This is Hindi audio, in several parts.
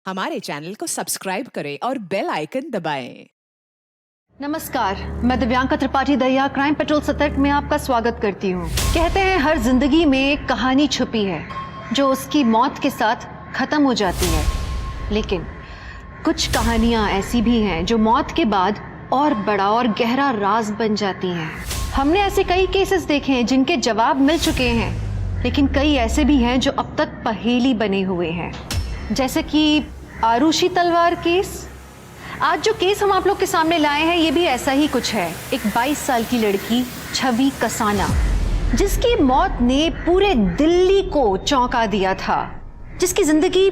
हमारे चैनल को सब्सक्राइब करें और बेल आइकन दबाएं। नमस्कार, मैं दिव्यांका त्रिपाठी दहिया क्राइम पेट्रोल सतर्क में आपका स्वागत करती हूँ। कहते हैं हर जिंदगी में एक कहानी छुपी है जो उसकी मौत के साथ खत्म हो जाती है, लेकिन कुछ कहानियाँ ऐसी भी हैं जो मौत के बाद और बड़ा और गहरा राज बन जाती हैं। हमने ऐसे कई केसेस देखे हैं जिनके जवाब मिल चुके हैं, लेकिन कई ऐसे भी हैं जो अब तक पहेली बने हुए हैं, जैसे कि आरुषि तलवार केस। आज जो केस हम आप लोग के सामने लाए हैं ये भी ऐसा ही कुछ है। एक 22 साल की लड़की छवि कसाना, जिसकी मौत ने पूरे दिल्ली को चौंका दिया था, जिसकी जिंदगी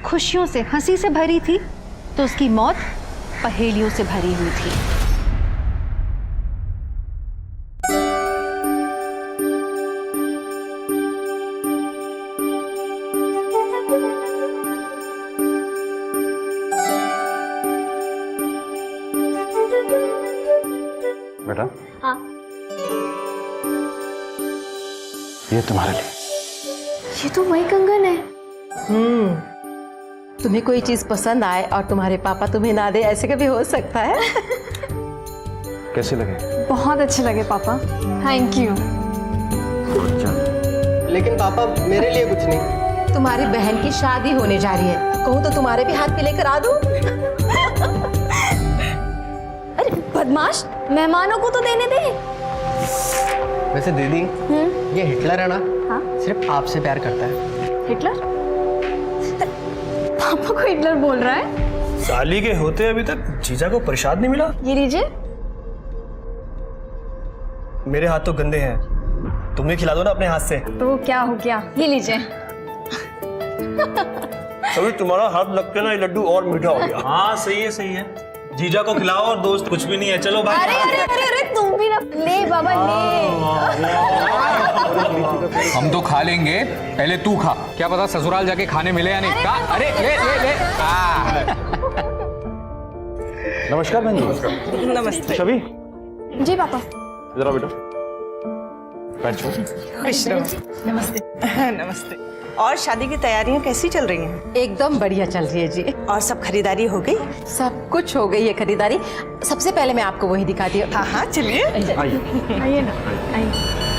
खुशियों से हंसी से भरी थी, तो उसकी मौत पहेलियों से भरी हुई थी। बेटा, हाँ, ये तुम्हारे लिए। ये तो वही कंगन है। तुम्हें कोई चीज पसंद आए और तुम्हारे पापा तुम्हें ना दे, ऐसे कभी हो सकता है? कैसे लगे? बहुत अच्छे लगे पापा, थैंक यू। लेकिन पापा मेरे लिए कुछ नहीं। तुम्हारी बहन की शादी होने जा रही है, कहूँ तो तुम्हारे भी हाथ पे लेकर आ दूं? अरे बदमाश, मेहमानों को तो देने दे। वैसे दीदी, ये हिटलर है ना? हाँ? सिर्फ आपसे प्यार करता है। हिटलर? पापा को हिटलर बोल रहा है? साली के होते अभी तक जीजा को प्रसाद नहीं मिला। ये लीजिए। मेरे हाथ तो गंदे हैं, तुम ही खिला दो ना अपने हाथ से। तो क्या हो गया, ये लीजिए। अभी तुम्हारा हाथ लग के ना ये लड्डू और मीठा हो गया। हाँ सही है सही है, जीजा को खिलाओ और दोस्त कुछ भी नहीं है। चलो भाई। अरे अरे अरे अरे तुम भी ना, ले बाबा ले। हम तो खा लेंगे, पहले तू खा। क्या पता ससुराल जाके खाने मिले या नहीं। अरे ले ले ले। नमस्कार बहन जी। नमस्ते। छवि, जी पापा। जरा बेटा बैठ जाओ। नमस्ते। नमस्ते। और शादी की तैयारियां कैसी चल रही हैं? एकदम बढ़िया चल रही है जी। और सब खरीदारी हो गई? सब कुछ हो गई है खरीदारी। सबसे पहले मैं आपको वही दिखाती हूँ। हाँ हाँ चलिए। आइए ना, आइए।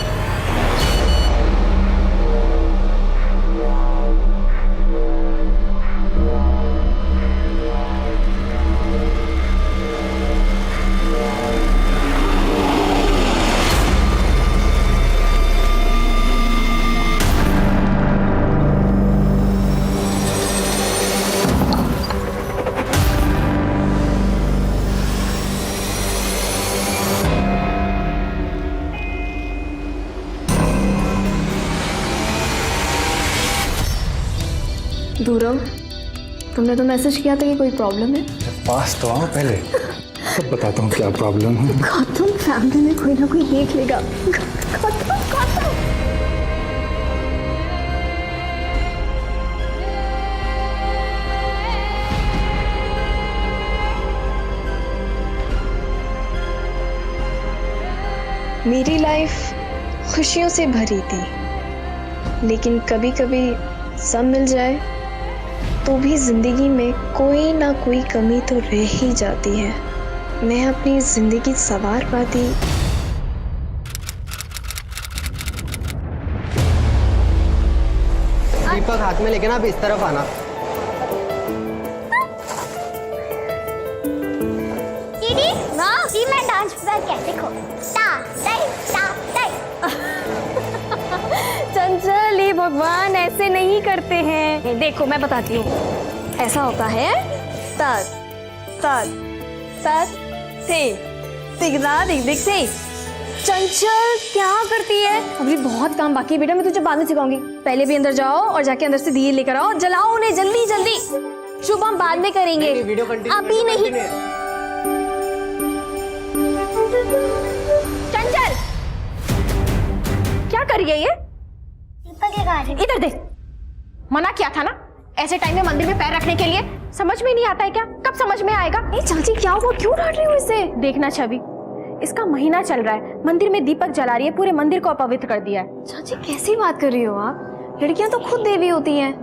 धुरव, तुमने तो मैसेज किया था कि कोई प्रॉब्लम है। पास तो आओ पहले, सब बताता हूँ क्या प्रॉब्लम है। गौतम, फैमिली में कोई ना कोई देख लेगा। गौतम, गौतम। मेरी लाइफ खुशियों से भरी थी, लेकिन कभी कभी सब मिल जाए तो भी जिंदगी में कोई ना कोई कमी तो रह ही जाती है। मैं अपनी जिंदगी संवार पाती। दीपक हाथ में लेके ना अब इस तरफ आना। दीदी, हाँ जी, मैं डांस करके देखो। टा टाई टा टाई। चंचल, ये भगवान ऐसे नहीं करते हैं। देखो मैं बताती हूँ, ऐसा होता है तत तत तत थे तिगना दिग दिग से। चंचल क्या करती है? अभी बहुत काम बाकी है बेटा, मैं तुझे बाद में सिखाऊंगी। पहले भी अंदर जाओ और जाके अंदर से दिए लेकर आओ, जलाओ उन्हें जल्दी जल्दी। शुभ हम बाद में करेंगे, अभी नहीं। चंचल क्या कर रही है ये? इधर देख, मना किया था ना ऐसे टाइम में मंदिर में पैर रखने के लिए। समझ में नहीं आता है क्या? कब समझ में आएगा? चाची क्या हुआ, क्यों डांट रही हो इसे? देखना छवि, इसका महीना चल रहा है, मंदिर में दीपक जला रही है, पूरे मंदिर को अपवित्र कर दिया है। चाची कैसी बात कर रही हो आप? लड़कियां तो खुद देवी होती हैं।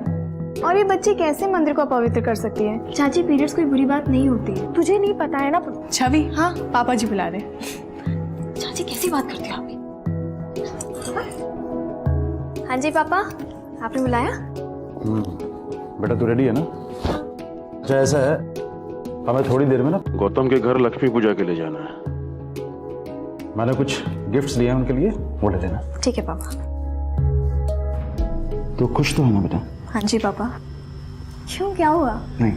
और ये बच्ची कैसे मंदिर को अपवित्र कर सकती है? चाची, पीरियड्स कोई बुरी बात नहीं होती है, तुझे नहीं पता है ना? छवि, हाँ पापा जी बुला रहे। चाची कैसी बात करती हो आप? हाँ जी पापा, आपने बुलाया? बेटा तू रेडी है ना? अच्छा ऐसा है, हमें थोड़ी देर में ना गौतम के घर लक्ष्मी पूजा के लिए जाना है। मैंने कुछ गिफ्ट्स दिए हैं उनके लिए, वो ले लेना। ठीक है पापा। तू खुश तो है ना बेटा? हाँ जी पापा। क्यों, क्या हुआ? नहीं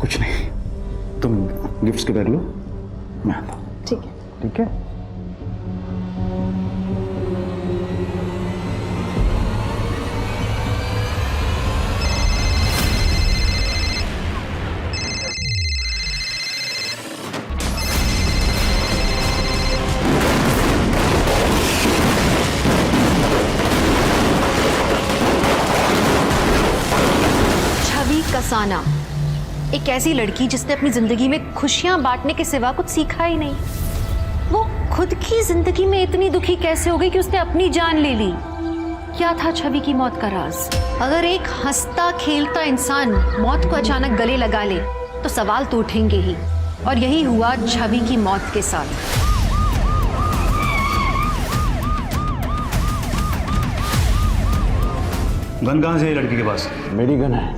कुछ नहीं, तुम गिफ्ट्स के बैग लो, मैं आता हूँ। ठीक है। ठीक है। कसाना, एक ऐसी लड़की जिसने अपनी जिंदगी में खुशियां बांटने के सिवा कुछ सीखा ही नहीं, वो खुद की जिंदगी में इतनी दुखी कैसे हो गई कि उसने अपनी जान ले ली। क्या था छवि की मौत का राज? अगर एक हंसता खेलता इंसान मौत को अचानक गले लगा ले तो सवाल तो उठेंगे ही, और यही हुआ छवि की मौत के साथ। गन कहाँ से है लड़की के पास? मेरी गन है,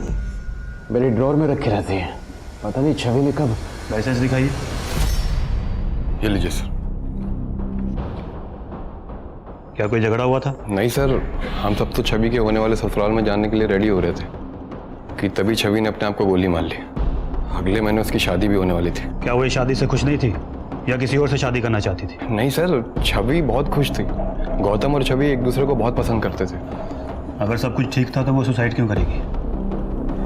मेरी ड्रॉर में रखी रहती है। पता नहीं छवि ने कब। लाइसेंस दिखाइए। ये लीजिए सर। क्या कोई झगड़ा हुआ था? नहीं सर, हम सब तो छवि के होने वाले ससुराल में जाने के लिए रेडी हो रहे थे कि तभी छवि ने अपने आप को गोली मार ली। अगले महीने उसकी शादी भी होने वाली थी। क्या वो इस शादी से खुश नहीं थी या किसी और से शादी करना चाहती थी? नहीं सर, छवि बहुत खुश थी। गौतम और छवि एक दूसरे को बहुत पसंद करते थे। अगर सब कुछ ठीक था तो वो सुसाइड क्यों करेगी?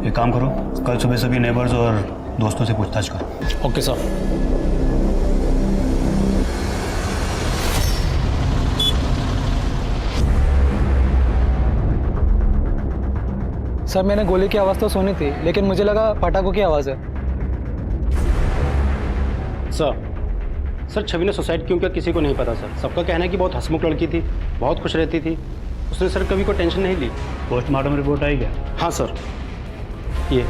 एक काम करो, कल सुबह सभी नेबर्स और दोस्तों से पूछताछ करो। Okay sir. सर मैंने गोली की आवाज़ तो सुनी थी, लेकिन मुझे लगा पटाखों की आवाज़ है। सर छवि ने सुसाइड क्यों किया किसी को नहीं पता सर। सबका कहना है कि बहुत हंसमुख लड़की थी, बहुत खुश रहती थी। उसने सर कभी कोई टेंशन नहीं ली। पोस्टमार्टम रिपोर्ट आई क्या? हाँ सर। ये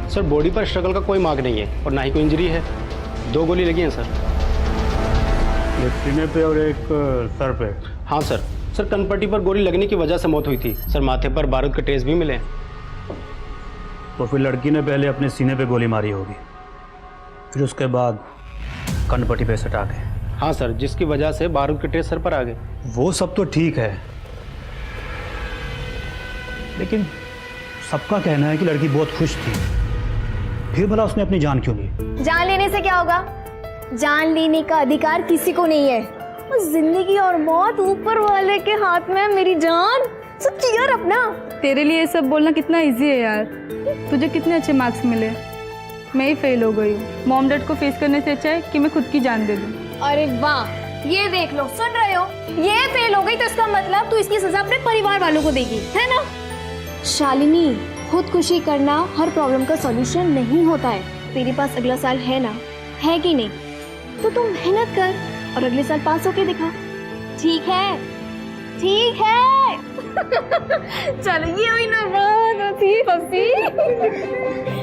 सर बॉडी पर स्ट्रगल का कोई मार्क नहीं है और ना ही कोई इंजरी है। 2 गोली लगी हैं सर। एक सीने पे और एक सर पे? हाँ सर। सर कनपट्टी पर गोली लगने की वजह से मौत हुई थी सर। माथे पर बारूद के ट्रेस भी मिले। तो फिर लड़की ने पहले अपने सीने पे गोली मारी होगी, फिर उसके बाद कनपट्टी पे सटा गए। हाँ सर, जिसकी वजह से बारूद के ट्रेस सर पर आ गए। वो सब तो ठीक है, लेकिन सबका कहना है कि लड़की बहुत खुश थी, फिर भला उसने अपनी जान क्यों ली? जान लेने से क्या होगा? जान लेने का अधिकार किसी को नहीं है। जिंदगी और मौत ऊपर वाले के हाथ में है। मेरी जान सब यार अपना। तेरे लिए ये सब बोलना कितना इजी है यार। तुझे कितने अच्छे मार्क्स मिले, मैं ही फेल हो गई हूँ। मॉम डैड को फेस करने से अच्छा है कि मैं खुद की जान दे दूँ। अरे वाह, ये देख लो, सुन रहे हो? ये फेल हो गई तो इसका मतलब तू इसकी सजा अपने परिवार वालों को देगी, है ना? शालिनी, खुदकुशी करना हर प्रॉब्लम का सॉल्यूशन नहीं होता है। तेरे पास अगला साल है ना, है कि नहीं? तो तुम मेहनत कर और अगले साल पास होके दिखा। ठीक है? ठीक है। चलो ये हुई ना बात, हंसी हंसी।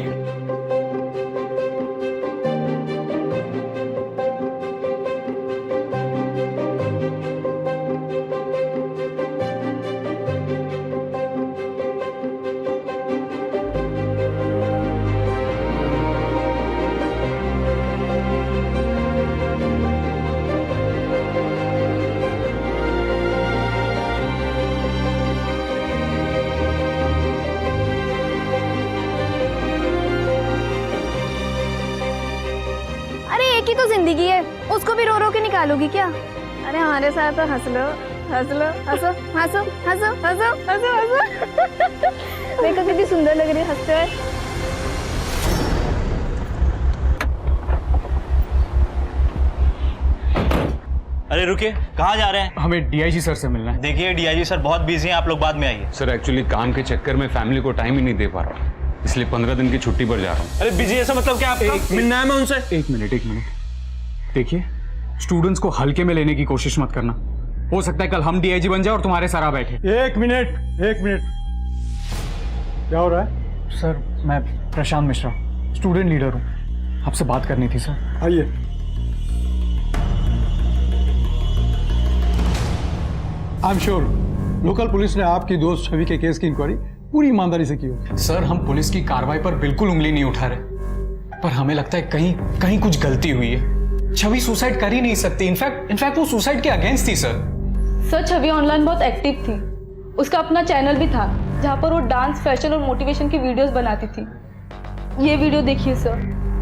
की तो जिंदगी है, उसको भी रो रो के निकालोगी क्या? अरे हमारे साथ तो हंस लो, हंस लो, हंसो हंसो हंसो हंसो हंसो हंसो। देखो कितनी सुंदर लग रही है हंसते हुए। अरे रुकिए, कहाँ जा रहे हैं? हमें डीआईजी सर से मिलना है। देखिए डीआईजी सर बहुत बिजी हैं, आप लोग बाद में आइए। सर एक्चुअली काम के चक्कर में फैमिली को टाइम ही नहीं दे पा रहा हूँ, इसलिए 15 दिन की छुट्टी पर जा रहा हूँ। अरे बिजी ऐसा मतलब क्या आपका? मिलना है मैं उनसे। एक मिनट देखिए, स्टूडेंट्स को हल्के में लेने की कोशिश मत करना। हो सकता है कल हम डीआईजी बन जाए और तुम्हारे सर आ बैठे। एक मिनट क्या हो रहा है? सर मैं प्रशांत मिश्रा, स्टूडेंट लीडर हूँ, आपसे बात करनी थी सर। आइए। I am sure local police ने आपकी दोस्त छवि के केस की इंक्वायरी पूरी ईमानदारी से की हो। सर हम पुलिस की कार्रवाई पर बिल्कुल उंगली नहीं उठा रहे, पर हमें लगता है कहीं कहीं कुछ गलती हुई है। छवि सुसाइड कर ही नहीं सकती, इनफैक्ट वो सुसाइड के अगेंस्ट थी सर। छवि ऑनलाइन बहुत एक्टिव थी, उसका अपना चैनल भी था जहाँ पर वो डांस, फैशन और मोटिवेशन की वीडियोस बनाती थी। ये वीडियो देखिए सर,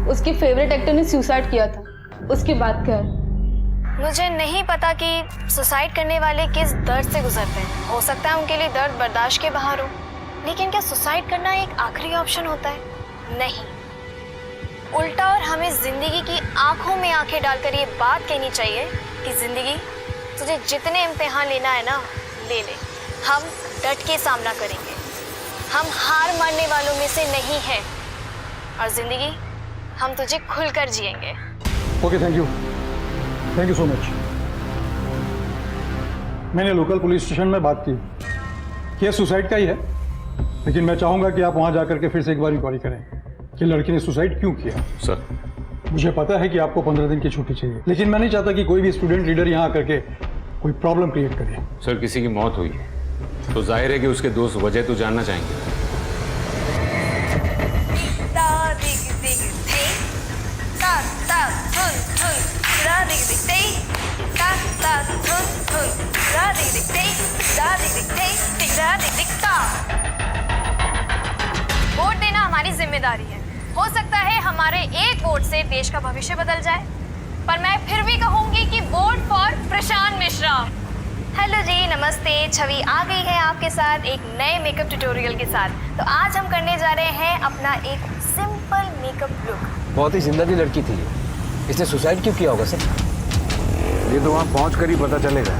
उसकी फेवरेट एक्टर ने सुसाइड किया था, उसकी बात कर। मुझे नहीं पता कि सुसाइड करने वाले किस दर्द से गुजरते हैं। हो सकता है उनके लिए दर्द बर्दाश्त के बाहर हो, लेकिन क्या सुसाइड करना एक आखिरी ऑप्शन होता है? नहीं, उल्टा। और हमें जिंदगी की आंखों में आंखें डालकर ये बात कहनी चाहिए कि जिंदगी, तुझे जितने इम्तिहान लेना है ना, ले ले। हम डट के सामना करेंगे, हम हार मानने वालों में से नहीं हैं, और जिंदगी हम तुझे खुलकर जिएंगे। Okay, thank you so much. मैंने लोकल पुलिस स्टेशन में बात की, केस सुसाइड का ही है, लेकिन मैं चाहूंगा कि आप वहां जाकर के फिर से एक बार इंक्वायरी करें कि लड़की ने सुसाइड क्यों किया। सर मुझे पता है कि आपको 15 दिन की छुट्टी चाहिए, लेकिन मैं नहीं चाहता कि कोई भी स्टूडेंट लीडर यहाँ आकर के कोई प्रॉब्लम क्रिएट करे। सर किसी की मौत हुई है तो जाहिर है कि उसके दोस्त वजह तो जानना चाहेंगे। वोट देना हमारी जिम्मेदारी है। हो सकता है हमारे एक वोट से देश का भविष्य बदल जाए, पर मैं फिर भी कहूंगी कि vote for Prashant Mishra. Hello जी, नमस्ते। छवि आ गई है आपके साथ एक नए मेकअप ट्यूटोरियल के साथ। तो आज हम करने जा रहे हैं अपना एक सिंपल मेकअप लुक। बहुत ही जिंदा दिल लड़की थी, इसने सुसाइड क्यों किया होगा सर? ये तो वहां पहुंच कर ही पता चलेगा।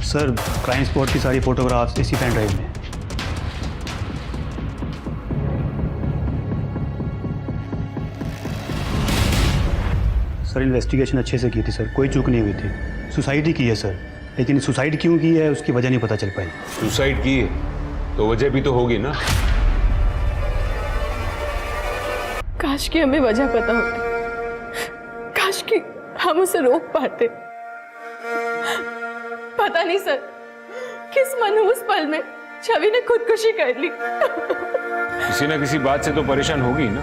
सर क्राइम स्पॉट की सारी फोटोग्राफ्स इसी पेन ड्राइव में। सर इन्वेस्टिगेशन अच्छे से की थी सर, कोई चूक नहीं हुई थी। सुसाइड ही की है सर, लेकिन सुसाइड क्यों की है उसकी वजह नहीं पता चल पाई। सुसाइड की है तो वजह भी तो होगी ना। काश कि हमें वजह पता होती, काश कि हम उसे रोक पाते। पता नहीं सर, किस मनहूस पल में छवि ने खुदकुशी कर ली। किसी ना किसी बात से तो परेशान होगी ना।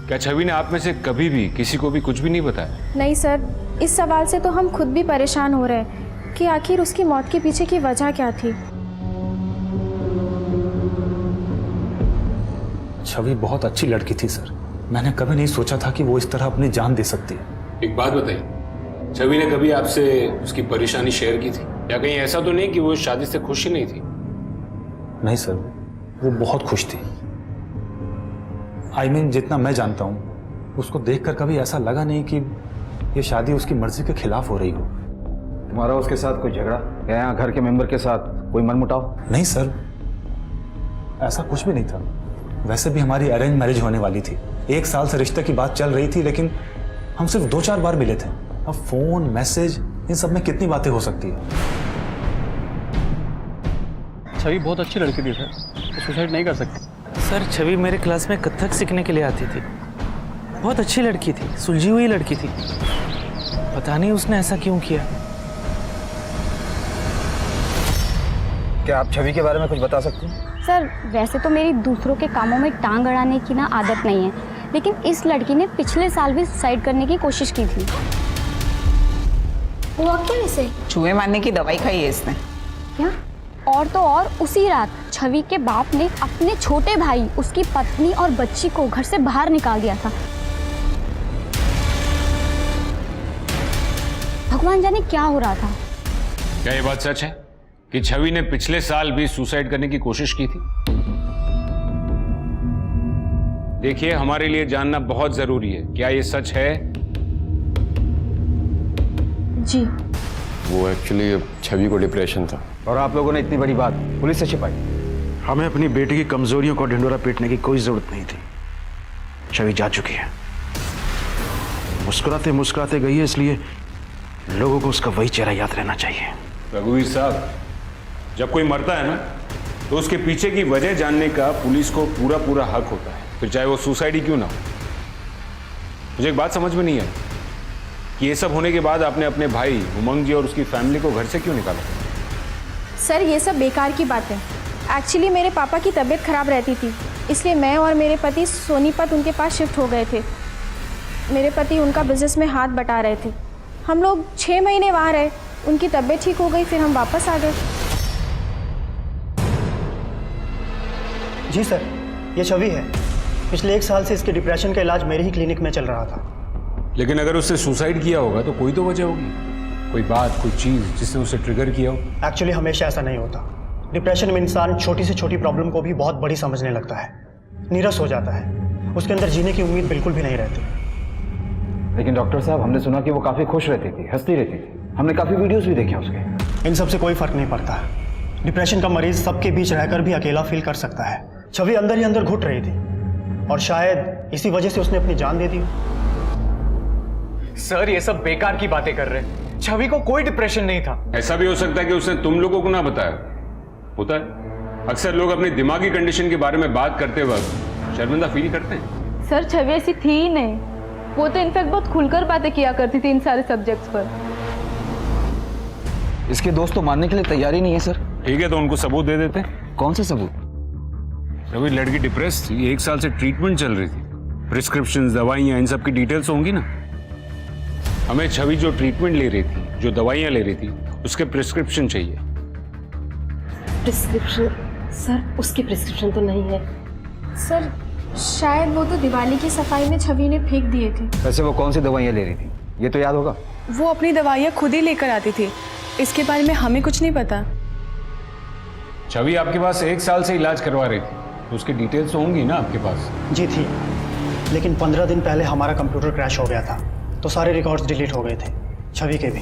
क्या छवि ने आप में से कभी भी किसी को भी कुछ भी नहीं बताया? नहीं सर, इस सवाल से तो हम खुद भी परेशान हो रहे हैं कि आखिर उसकी मौत के पीछे की वजह क्या थी। छवि बहुत अच्छी लड़की थी सर, मैंने कभी नहीं सोचा था कि वो इस तरह अपनी जान दे सकती है। एक बात बताइए, छवि ने कभी आपसे उसकी परेशानी शेयर की थी, या कहीं ऐसा तो नहीं कि वो शादी से खुश ही नहीं थी? नहीं सर, वो बहुत खुश थी। I mean, जितना मैं जानता हूँ उसको देखकर कभी ऐसा लगा नहीं कि ये शादी उसकी मर्जी के खिलाफ हो रही हो। तुम्हारा उसके साथ कोई झगड़ा या यहाँ घर के मेंबर के साथ कोई मनमुटाव? नहीं सर, ऐसा कुछ भी नहीं था। वैसे भी हमारी अरेंज मैरिज होने वाली थी, 1 साल से रिश्ते की बात चल रही थी, लेकिन हम सिर्फ 2-4 बार मिले थे। अब फोन, मैसेज, इन सब में कितनी बातें हो सकती है। छवि बहुत अच्छी लड़की थी सर, तो सुसाइड नहीं कर सकती। सर छवि मेरे क्लास में कथक सीखने के लिए आती थी, बहुत अच्छी लड़की थी, सुलझी हुई लड़की थी। पता नहीं उसने ऐसा क्यों किया। क्या आप छवि के बारे में कुछ बता सकते हैं? सर वैसे तो मेरी दूसरों के कामों में टांग अड़ाने की ना आदत नहीं है, लेकिन इस लड़की ने पिछले साल भी सुसाइड करने की कोशिश की थी। हुआ क्या इसे? चूहे मारने की दवाई खाई है इसने। क्या? और तो और उसी रात छवि के बाप ने अपने छोटे भाई, उसकी पत्नी और बच्ची को घर से बाहर निकाल दिया था। भगवान जाने क्या हो रहा था। क्या ये बात सच है कि छवि ने पिछले साल भी सुसाइड करने की कोशिश की थी? देखिए, हमारे लिए जानना बहुत जरूरी है, क्या ये सच है? जी। वो एक्चुअली छवि को डिप्रेशन था। और आप लोगों ने इतनी बड़ी बात पुलिस से छिपाई। हमें अपनी बेटी की कमजोरियों को ढिंडोरा पीटने की कोई जरूरत नहीं थी। छवि जा चुकी है, मुस्कुराते मुस्कुराते गई है, इसलिए लोगों को उसका वही चेहरा याद रहना चाहिए। रघुवीर साहब, जब कोई मरता है ना, तो उसके पीछे की वजह जानने का पुलिस को पूरा पूरा हक होता है, फिर चाहे वो सुसाइड ही क्यों ना हो। मुझे एक बात समझ में नहीं आई कि ये सब होने के बाद आपने अपने भाई उमंग जी और उसकी फैमिली को घर से क्यों निकाला? सर, ये सब बेकार की बात है। एक्चुअली मेरे पापा की तबीयत खराब रहती थी, इसलिए मैं और मेरे पति सोनीपत उनके पास शिफ्ट हो गए थे। मेरे पति उनका बिजनेस में हाथ बटा रहे थे। हम लोग 6 महीने वहाँ रहे, उनकी तबीयत ठीक हो गई, फिर हम वापस आ गए। जी सर, ये छवि है। पिछले 1 साल से इसके डिप्रेशन का इलाज मेरे ही क्लिनिक में चल रहा था। लेकिन अगर उसने सुसाइड किया होगा तो कोई तो वजह होगी, कोई बात, कोई चीज जिसने उसे ट्रिगर किया हो। एक्चुअली हमेशा ऐसा नहीं होता। डिप्रेशन में इंसान छोटी से छोटी प्रॉब्लम को भी बहुत बड़ी समझने लगता है, नीरस हो जाता है, उसके अंदर जीने की उम्मीद बिल्कुल भी नहीं रहती। लेकिन डॉक्टर साहब, हमने सुना कि वो काफी खुश रहती थी, हंसती रहती थी। हमने काफी वीडियोस भी देखे उसके। इन सब से कोई फर्क नहीं पड़ता। डिप्रेशन का मरीज सबके बीच रहकर भी अकेला फील कर सकता है। छवि अंदर ही अंदर घुट रही थी और शायद इसी वजह से उसने अपनी जान दे दी। सर, ये सब बेकार की बातें कर रहे हैं। छवि को कोई डिप्रेशन नहीं था। ऐसा भी हो सकता है कि उसने तुम लोगों को ना बताया। होता है, अक्सर लोग अपनी दिमागी कंडीशन के बारे में बात करते वक्त शर्मिंदा फील करते हैं। सर, छवि ऐसी थी ही नहीं। वो तो इनफैक्ट बहुत खुलकर बातें किया करती थी इन सारे सब्जेक्ट्स पर। इसके दोस्त तो मानने के लिए तैयार ही नहीं है सर। ठीक है, तो उनको सबूत दे देते। कौन से सबूत? रवि, लड़की डिप्रेस थी, 1 साल से ट्रीटमेंट चल रही थी, प्रिस्क्रिप्शन, दवाइयाँ, इन सब की डिटेल्स होंगी ना। हमें छवि जो ट्रीटमेंट ले रही थी, जो दवाइयाँ ले रही थी, उसके प्रिस्क्रिप्शन चाहिए। प्रिस्क्रिप्शन? सर, उसकी प्रिस्क्रिप्शन तो नहीं है। सर, शायद वो तो दिवाली की सफाई में छवि ने फेंक दिए थे। वैसे वो कौन सी दवाइयाँ ले रही थी, ये तो याद होगा। वो अपनी दवाइयाँ खुद ही लेकर आती थी, इसके बारे में हमें कुछ नहीं पता। छवि आपके पास 1 साल से इलाज करवा रही थी, तो उसकी डिटेल्स तो होंगी ना आपके पास? जी थी, लेकिन 15 दिन पहले हमारा कंप्यूटर क्रैश हो गया था, तो सारे रिकॉर्ड्स डिलीट हो गए थे, छवि के भी।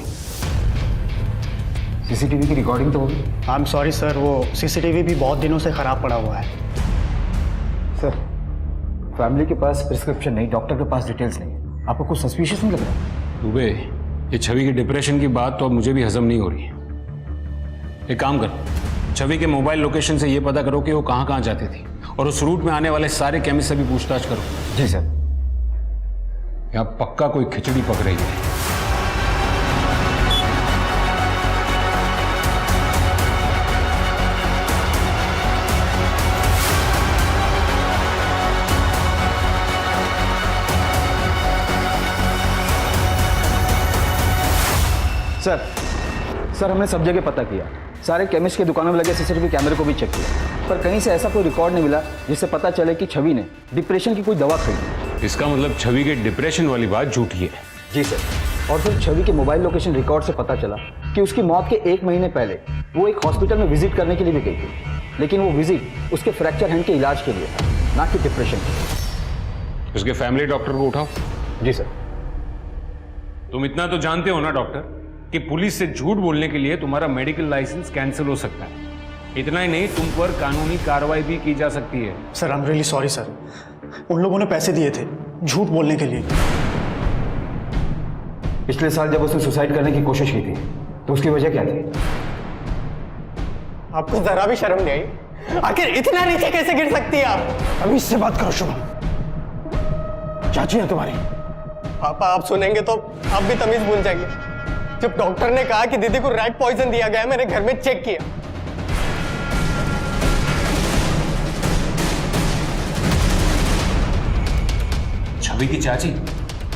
सीसीटीवी की रिकॉर्डिंग तो होगी। आई एम सॉरी सर, वो सीसीटीवी भी बहुत दिनों से खराब पड़ा हुआ है। सर, फैमिली के पास प्रिस्क्रिप्शन नहीं, डॉक्टर के पास डिटेल्स नहीं है। आपको कुछ सस्पिशियस नहीं लग रहा? दुबे, ये छवि की डिप्रेशन की बात तो अब मुझे भी हजम नहीं हो रही है। एक काम करो, छवि के मोबाइल लोकेशन से ये पता करो कि वो कहाँ कहाँ जाती थी, और उस रूट में आने वाले सारे केमिस्ट से भी पूछताछ करो। जी सर। यहाँ पक्का कोई खिचड़ी पक रही है। सर, हमने सब जगह पता किया, सारे केमिस्ट की दुकानों में लगे सीसीटीवी कैमरे को भी चेक किया, पर कहीं से ऐसा कोई रिकॉर्ड नहीं मिला जिससे पता चले कि छवि ने डिप्रेशन की कोई दवा खरीदी। इसका मतलब छवि के डिप्रेशन वाली बात झूठी है। जी सर, और फिर छवि के मोबाइल लोकेशन रिकॉर्ड से पता चला कि उसकी मौत के 1 महीने पहले वो एक हॉस्पिटल में विजिट करने के लिए भी गई थी, लेकिन वो विजिट उसके फ्रैक्चर हैंड के इलाज के लिए था, ना कि डिप्रेशन के। उसके फैमिली डॉक्टर को उठाओ। जी सर। तुम इतना तो जानते हो ना डॉक्टर कि पुलिस से झूठ बोलने के लिए तुम्हारा मेडिकल लाइसेंस कैंसिल हो सकता है। इतना ही नहीं, तुम पर कानूनी कार्रवाई भी की जा सकती है। Sir, I am really sorry sir, उन लोगों ने पैसे दिए थे झूठ बोलने के लिए। पिछले साल जब उसने सुसाइड करने की कोशिश की थी तो उसकी वजह क्या थी? आपको जरा भी शर्म नहीं आई? आखिर इतना नीचे कैसे गिर सकती है आप? अभी इससे बात करो शुभम। चाची है तुम्हारी। पापा, आप सुनेंगे तो आप भी तमीज भूल जाएंगे। जब डॉक्टर ने कहा कि दीदी को रैट पॉइजन दिया गया, मैंने घर में चेक किया। छवि की चाची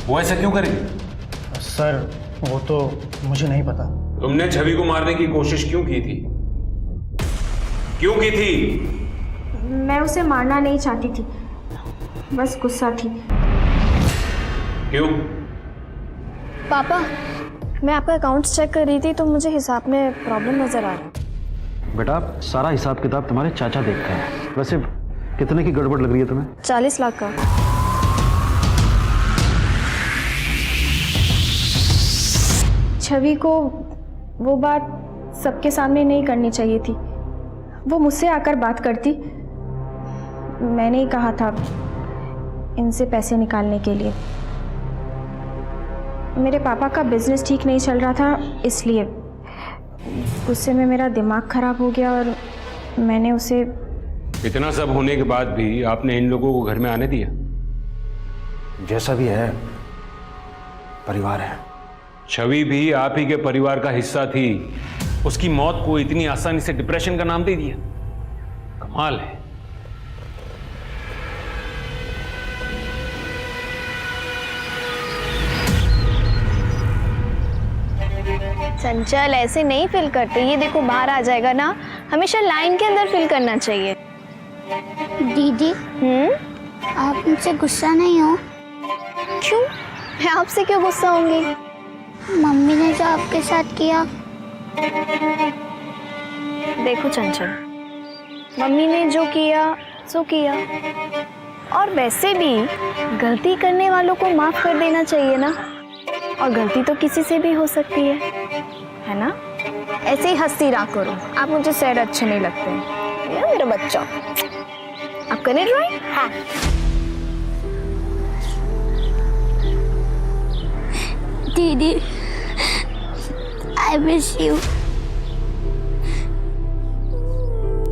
वो ऐसा क्यों करेगी? सर, वो तो मुझे नहीं पता। तुमने छवि को मारने की कोशिश क्यों की थी? क्यों की थी? मैं उसे मारना नहीं चाहती थी, बस गुस्सा थी। क्यों? पापा, मैं आपका अकाउंट्स चेक कर रही थी तो मुझे हिसाब में प्रॉब्लम नजर आ रही। बेटा सारा हिसाब किताब तुम्हारे चाचा देखते हैं। वैसे कितने की गड़बड़ लग रही है तुम्हें? 40 लाख का। छवि को वो बात सबके सामने नहीं करनी चाहिए थी। वो मुझसे आकर बात करती। मैंने ही कहा था इनसे पैसे निकालने के लिए। मेरे पापा का बिजनेस ठीक नहीं चल रहा था, इसलिए गुस्से में मेरा दिमाग खराब हो गया और मैंने उसे। इतना सब होने के बाद भी आपने इन लोगों को घर में आने दिया? जैसा भी है परिवार है। छवि भी आप ही के परिवार का हिस्सा थी, उसकी मौत को इतनी आसानी से डिप्रेशन का नाम दे दिया। कमाल है। चंचल ऐसे नहीं फिल करते। ये देखो बाहर आ जाएगा ना, हमेशा लाइन के अंदर फिल करना चाहिए। दीदी आप मुझसे गुस्सा नहीं हो? क्यों? मैं आपसे क्यों गुस्सा होंगी? मम्मी ने जो आपके साथ किया। देखो चंचल, मम्मी ने जो किया सो किया, और वैसे भी गलती करने वालों को माफ कर देना चाहिए ना। और गलती तो किसी से भी हो सकती है ना? ऐसे ही हंसती रहा करो। आप मुझे सैड अच्छे नहीं लगते हैं। मेरा बच्चा, आप करें ड्राइंग? हाँ। दीदी आई मिस यू।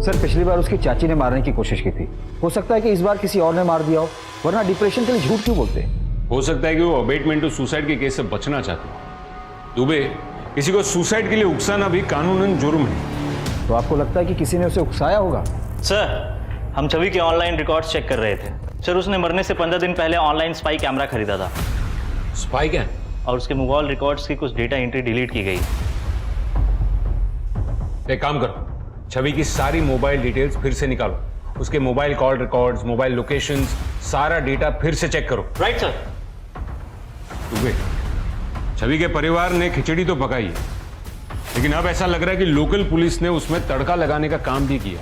सर पिछली बार उसकी चाची ने मारने की कोशिश की थी, हो सकता है कि इस बार किसी और ने मार दिया हो, वरना डिप्रेशन के लिए झूठ क्यों बोलते? हो सकता है कि वो अबेटमेंट टू सुसाइड के केस से बचना चाहते हो। दुबे, किसी को सुसाइड के लिए उकसाना भी कानूनन जुर्म है। तो आपको लगता है कि किसी ने उसे उकसाया होगा? सर हम छवि के ऑनलाइन रिकॉर्ड्स चेक कर रहे थे। सर उसने मरने से 15 दिन पहले ऑनलाइन स्पाई कैमरा खरीदा था। Spy cam? और उसके मोबाइल रिकॉर्ड्स की कुछ डेटा एंट्री डिलीट की गई। एक काम करो, छवि की सारी मोबाइल डिटेल्स फिर से निकालो। उसके mobile call records, mobile locations, सारा डेटा फिर से चेक करो। Right sir. दुबे, छवि के परिवार ने खिचड़ी तो पकाई है, लेकिन अब ऐसा लग रहा है कि लोकल पुलिस ने उसमें तड़का लगाने का काम भी किया।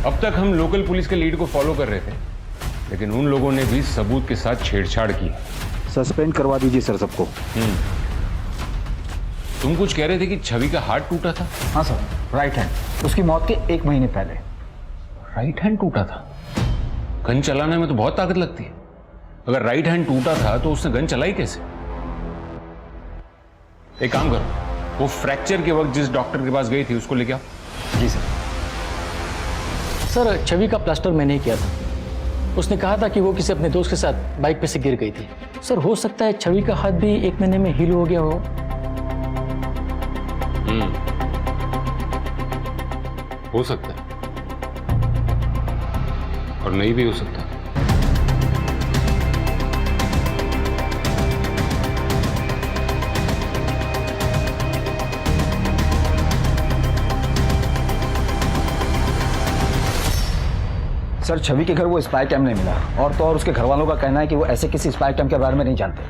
अब तक हम लोकल पुलिस के लीड को फॉलो कर रहे थे, लेकिन उन लोगों ने भी सबूत के साथ छेड़छाड़ की। सस्पेंड करवा दीजिए सर सबको। तुम कुछ कह रहे थे कि छवि का हार्ट टूटा था? हाँ सर, राइट हैंड। उसकी मौत के 1 महीने पहले राइट हैंड टूटा था? गन चलाने में तो बहुत ताकत लगती है। अगर राइट हैंड टूटा था तो उसने गन चलाई कैसे? एक काम करो, वो फ्रैक्चर के वक्त जिस डॉक्टर के पास गई थी उसको लेके आओ। जी सर। सर छवि का प्लास्टर मैंने ही किया था। उसने कहा था कि वो किसी अपने दोस्त के साथ बाइक पे से गिर गई थी। सर हो सकता है छवि का हाथ भी 1 महीने में हील हो गया हो। हो सकता है और नहीं भी हो सकता। सर छवि के घर वो स्पाई कैम नहीं मिला, और तो और उसके घर वालों का कहना है कि वो ऐसे किसी स्पाई कैम के बारे में नहीं जानते।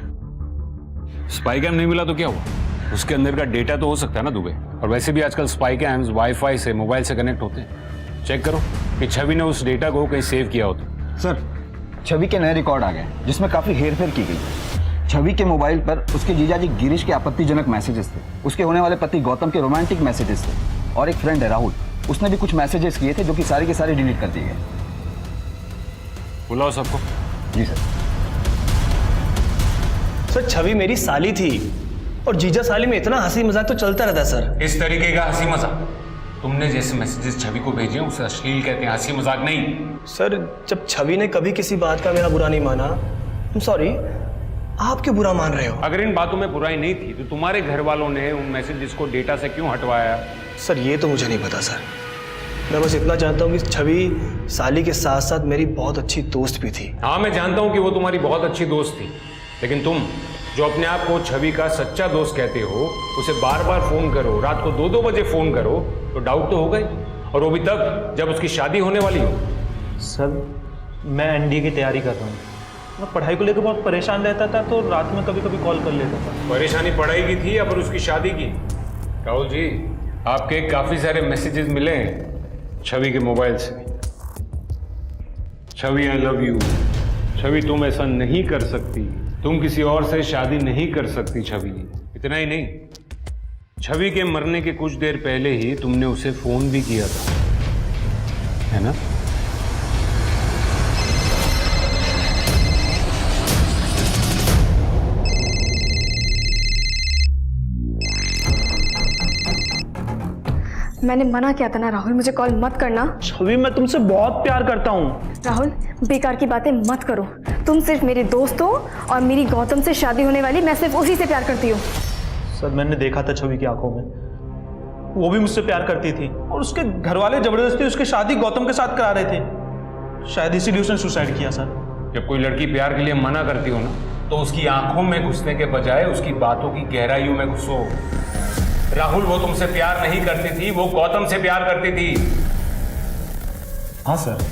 स्पाई कैम नहीं मिला तो क्या हुआ? उसके अंदर का डेटा तो हो सकता है ना दुबे। और वैसे भी आजकल स्पाई कैम्स वाईफाई से, मोबाइल से कनेक्ट होते हैं। चेक करो कि छवि ने उस डेटा को कहीं सेव किया हो तो। सर छवि के नए रिकॉर्ड आ गए जिसमें काफी हेरफेर की गई। छवि के मोबाइल पर उसके जीजाजी गिरीश के आपत्तिजनक मैसेजेस थे, उसके होने वाले पति गौतम के रोमांटिक मैसेजेस थे, और एक फ्रेंड है राहुल, उसने भी कुछ मैसेजेस किए थे जो कि सारे के सारे डिलीट कर दिए गए। बुलाओ सबको। जी सर। सर छवि मेरी साली थी, और जीजा साली में इतना हंसी मजाक तो चलता रहता है सर। इस तरीके का हंसी मजाक? तुमने जैसे मैसेजेस छवि को भेजे हैं उसे अश्लील कहते हैं, हंसी मजाक नहीं। सर जब छवि ने कभी किसी बात का मेरा बुरा नहीं माना, सॉरी, आप क्यों बुरा मान रहे हो? अगर इन बातों में बुराई नहीं थी तो तुम्हारे घर वालों ने उन मैसेजेस को डेटा से क्यों हटवाया? सर ये तो मुझे नहीं पता सर। मैं बस इतना जानता हूँ कि छवि साली के साथ साथ मेरी बहुत अच्छी दोस्त भी थी। हाँ मैं जानता हूँ कि वो तुम्हारी बहुत अच्छी दोस्त थी, लेकिन तुम जो अपने आप को छवि का सच्चा दोस्त कहते हो, उसे बार बार फोन करो, रात को 2-2 बजे फोन करो, तो डाउट तो होगा ही, और वो भी तब जब उसकी शादी होने वाली हो। सर मैं एनडीए की तैयारी कर रहा हूँ। मैं पढ़ाई को लेकर बहुत परेशान रहता था, तो रात में कभी कभी कॉल कर लेता था। परेशानी पढ़ाई की थी या फिर उसकी शादी की? राहुल जी, आपके काफी सारे मैसेजेस मिले छवि के मोबाइल से। छवि आई लव यू, छवि तुम ऐसा नहीं कर सकती, तुम किसी और से शादी नहीं कर सकती छवि। इतना ही नहीं, छवि के मरने के कुछ देर पहले ही तुमने उसे फोन भी किया था, है ना? मैंने मना किया था ना राहुल, मुझे कॉल मत करना। छवि मैं तुमसे बहुत प्यार करता हूँ। राहुल बेकार की बातें मत करो। तुम सिर्फ मेरे दोस्त हो और मेरी गौतम से शादी होने वाली, मैं सिर्फ उसी से प्यार करती हूँ। सर मैंने देखा था छवि की आंखों में, वो भी मुझसे प्यार करती थी और उसके घर वाले जबरदस्ती उसकी शादी गौतम के साथ करा रहे थे। शायद इसीलिए उसने सुसाइड किया सर। जब कोई लड़की प्यार के लिए मना करती हो ना, तो उसकी आंखों में घुसने के बजाय उसकी बातों की गहराइयों में घुसो। राहुल वो तुमसे प्यार नहीं करती थी, वो गौतम से प्यार करती थी। हाँ सर,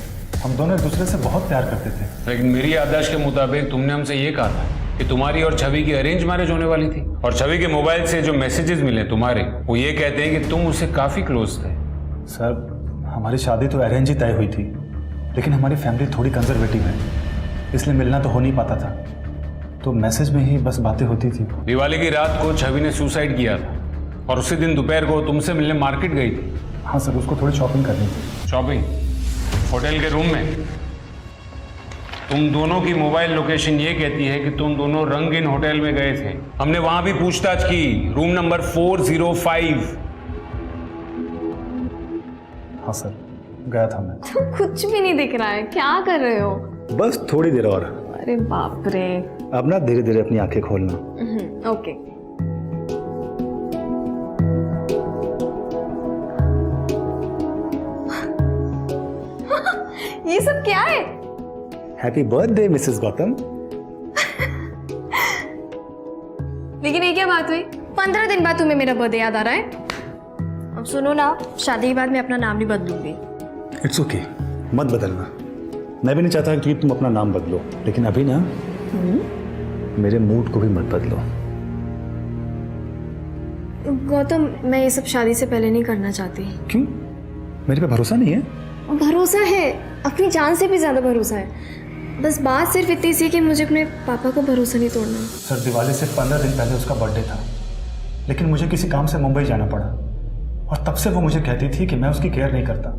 हम दोनों एक दूसरे से बहुत प्यार करते थे। लेकिन मेरी आदर्श के मुताबिक तुमने हमसे ये कहा था कि तुम्हारी और छवि की अरेंज मैरिज होने वाली थी, और छवि के मोबाइल से जो मैसेजेस मिले तुम्हारे, वो ये कहते हैं कि तुम उससे काफी क्लोज थे। सर हमारी शादी तो अरेंज ही तय हुई थी, लेकिन हमारी फैमिली थोड़ी कंजर्वेटिव है, इसलिए मिलना तो हो नहीं पाता था, तो मैसेज में ही बस बातें होती थी। दिवाली की रात को छवि ने सुसाइड किया था और उसी दिन दोपहर को तुमसे मिलने मार्केट गई थी। हाँ सर, उसको थोड़ी शॉपिंग करनी थी। शॉपिंग? होटल के रूम में? तुम दोनों की मोबाइल लोकेशन ये कहती है कि तुम दोनों रंगीन होटल में गए थे। हमने वहां भी पूछताछ की, रूम नंबर 405। हाँ सर, गया था मैं। तो कुछ भी नहीं दिख रहा है, क्या कर रहे हो? बस थोड़ी देर और। अरे बाप रे। अब ना धीरे धीरे अपनी आंखें खोलना। ओके। ये सब क्या है? Happy birthday Mrs Gautam. लेकिन ये क्या बात हुई? 15 दिन बाद तुम्हें मेरा बर्थडे याद आ रहा है? अब सुनो ना, शादी के बाद मैं अपना नाम नहीं बदलूंगी। इट्स ओके, मत बदलना। मैं भी नहीं चाहता कि तुम अपना नाम बदलो, लेकिन अभी ना मेरे मूड को भी मत बदलो। गौतम, मैं ये सब शादी से पहले नहीं करना चाहती। क्यों? मेरे पे भरोसा नहीं है? भरोसा है, अपनी जान से भी ज्यादा भरोसा है। बस बात सिर्फ इतनी सी कि मुझे अपने पापा को भरोसा नहीं तोड़ना। सर दिवाली से 15 दिन पहले उसका बर्थडे था, लेकिन मुझे किसी काम से मुंबई जाना पड़ा, और तब से वो मुझे कहती थी कि मैं उसकी केयर नहीं करता,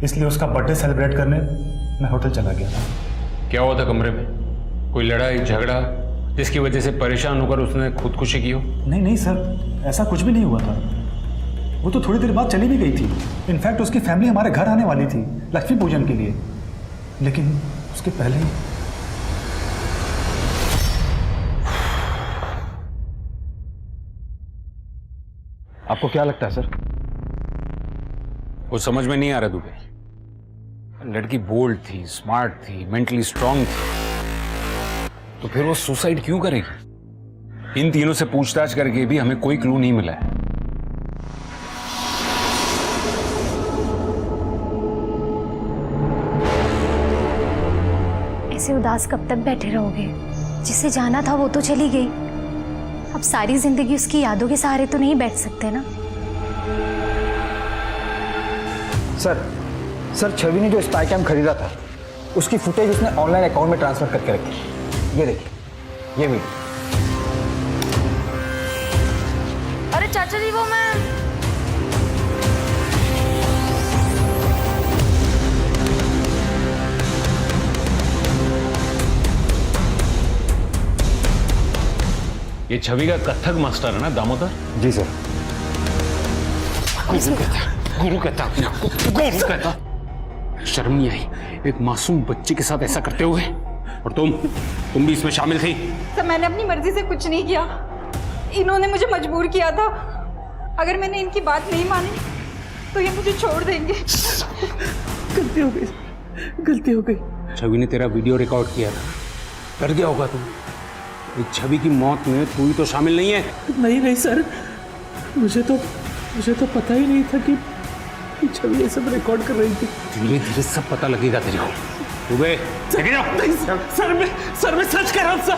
इसलिए उसका बर्थडे सेलिब्रेट करने मैं होटल चला गया था। क्या हुआ था कमरे में? कोई लड़ाई झगड़ा जिसकी वजह से परेशान होकर उसने खुदकुशी की हो? नहीं नहीं सर, ऐसा कुछ भी नहीं हुआ था। वो तो थोड़ी देर बाद चली भी गई थी। इनफैक्ट उसकी फैमिली हमारे घर आने वाली थी लक्ष्मी पूजन के लिए, लेकिन उसके पहले ही। आपको क्या लगता है सर? वो समझ में नहीं आ रहा दुबे। लड़की बोल्ड थी, स्मार्ट थी, मेंटली स्ट्रांग थी, तो फिर वो सुसाइड क्यों करेगी? इन तीनों से पूछताछ करके भी हमें कोई क्लू नहीं मिला है। ऐसे उदास कब तक बैठे रहोगे? जिसे जाना था वो तो चली गई, अब सारी जिंदगी उसकी यादों के सहारे तो नहीं बैठ सकते ना। सर छवि ने जो स्पाई कैम खरीदा था, उसकी फुटेज उसने ऑनलाइन अकाउंट में ट्रांसफर करके रखी। ये देखिए, ये वीडियो। अरे चाचा जी, वो मैं ये छवि का कथक मास्टर है ना दामोदर? जी सर। गुरु कहता अपने आप को, गुरु कहता। शर्म नहीं आई एक मासूम बच्चे के साथ ऐसा करते हुए? और तुम भी इसमें शामिल थी? सर मैंने अपनी मर्जी से कुछ नहीं किया, इन्होंने मुझे मजबूर किया था। अगर मैंने इनकी बात नहीं मानी तो ये मुझे छोड़ देंगे। गलती हो गई, गलती हो गई। छवि ने तेरा वीडियो रिकॉर्ड किया था, कर दिया होगा तुम। इस छवि की मौत में तू ही तो शामिल नहीं है। नहीं सर, मुझे तो पता ही नहीं था कि छवि ये सब रिकॉर्ड कर रही थी। धीरे धीरे सब पता लगेगा तेरे को। दुबे, सर मैं सच कह रहा हूं सर।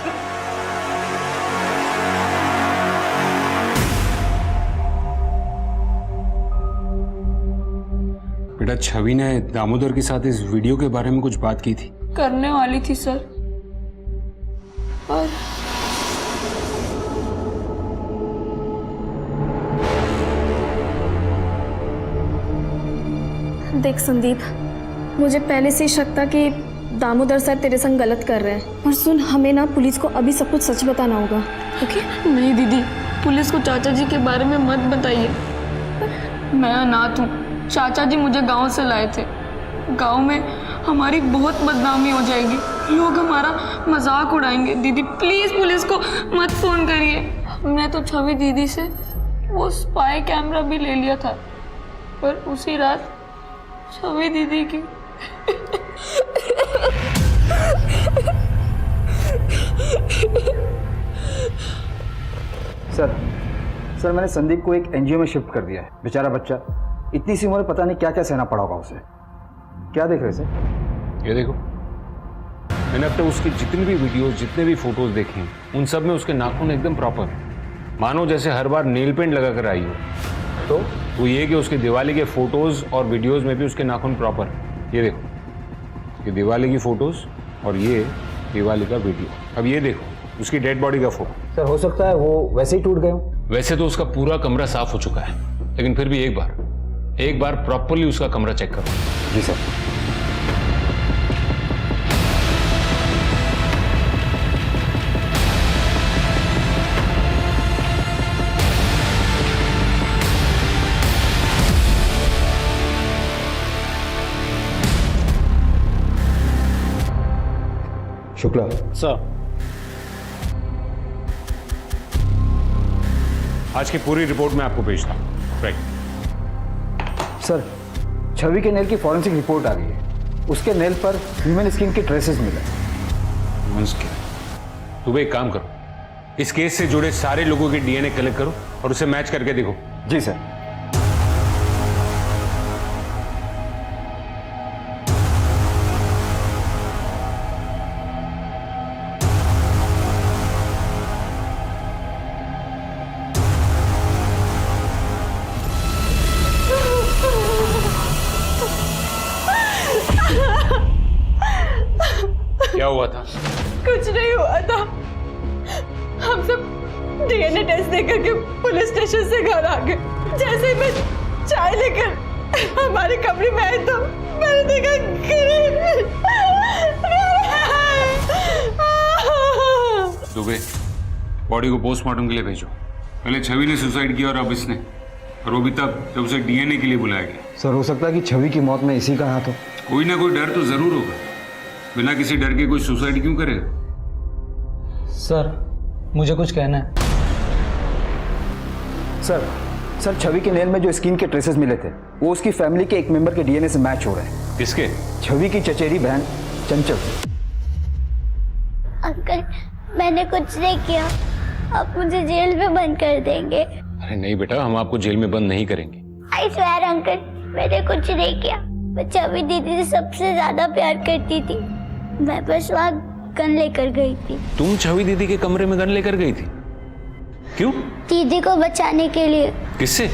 बेटा छवि ने दामोदर के साथ इस वीडियो के बारे में कुछ बात की थी? करने वाली थी सर, पर देख संदीप, मुझे पहले से ही शक था कि दामोदर सर तेरे संग गलत कर रहे हैं। और सुन, हमें ना पुलिस को अभी सब कुछ सच बताना होगा, ओके? नहीं दीदी, पुलिस को चाचा जी के बारे में मत बताइए। मैं अनाथ हूँ, चाचा जी मुझे गांव से लाए थे। गांव में हमारी बहुत बदनामी हो जाएगी, लोग हमारा मजाक उड़ाएंगे। दीदी प्लीज पुलिस को मत फोन करिए। हमने तो छवि दीदी से वो स्पाई कैमरा भी ले लिया था, पर उसी रात छवि दीदी की सर मैंने संदीप को एक एनजीओ में शिफ्ट कर दिया है। बेचारा बच्चा, इतनी सी उम्र में पता नहीं क्या क्या सहना पड़ा होगा उसे। क्या देख रहे सर? ये देखो, मैंने अब तक उसकी जितनी भी वीडियोस, जितने भी फोटोज देखे हैं, उन सब में उसके नाखून एकदम प्रॉपर, मानो जैसे हर बार नेल पेंट लगा कर आई हो। तो वो ये कि उसकी दिवाली के फोटोज और वीडियोस में भी उसके नाखून प्रॉपर। ये देखो, ये दिवाली की फोटोज और ये दिवाली का वीडियो। अब ये देखो उसकी डेड बॉडी का फोटो। सर हो सकता है वो वैसे ही टूट गए हो। वैसे तो उसका पूरा कमरा साफ हो चुका है, लेकिन फिर भी एक बार प्रॉपरली उसका कमरा चेक करो। जी सर। शुक्ला सर, आज की पूरी रिपोर्ट मैं आपको भेजता हूँ। राइट सर, छवि के नेल की फॉरेंसिक रिपोर्ट आ गई है। उसके नेल पर ह्यूमन स्किन के ट्रेसेस मिले। Human skin? तुम एक काम करो, इस केस से जुड़े सारे लोगों के डीएनए कलेक्ट करो और उसे मैच करके देखो। जी सर। क्या हुआ था? कुछ नहीं हुआ था। हम सब डीएनए टेस्ट देकर के पुलिस स्टेशन से घर आ गए। जैसे ही मैं चाय लेकर हमारे कमरे में आई तो मैंने देखा दुबे, बॉडी को पोस्टमार्टम के लिए भेजो। पहले छवि ने सुसाइड किया और अब इसने, और वो भी तब जब उसे डीएनए के लिए बुलाया गया। सर हो सकता है कि छवि की मौत में इसी का हाथ हो। कोई ना कोई डर तो जरूर होगा, बिना किसी डर के कोई सुसाइड क्यों करेगा? सर मुझे कुछ कहना है। सर छवि के नेल में जो स्किन के ट्रेसेस मिले थे वो उसकी फैमिली के एक मेंबर के डीएनए से मैच हो रहे हैं। किसके? छवि की चचेरी बहन चंचल। अंकल मैंने कुछ नहीं किया, आप मुझे जेल में बंद कर देंगे। अरे नहीं बेटा, हम आपको जेल में बंद नहीं करेंगे। आई स्वेयर अंकल, मैंने कुछ नहीं किया। मैं छवि दीदी से सबसे ज्यादा प्यार करती थी। मैं बस वहाँ गन लेकर गई थी। तुम छवि दीदी के कमरे में गन लेकर गई थी? क्यों? दीदी को बचाने के लिए। किससे?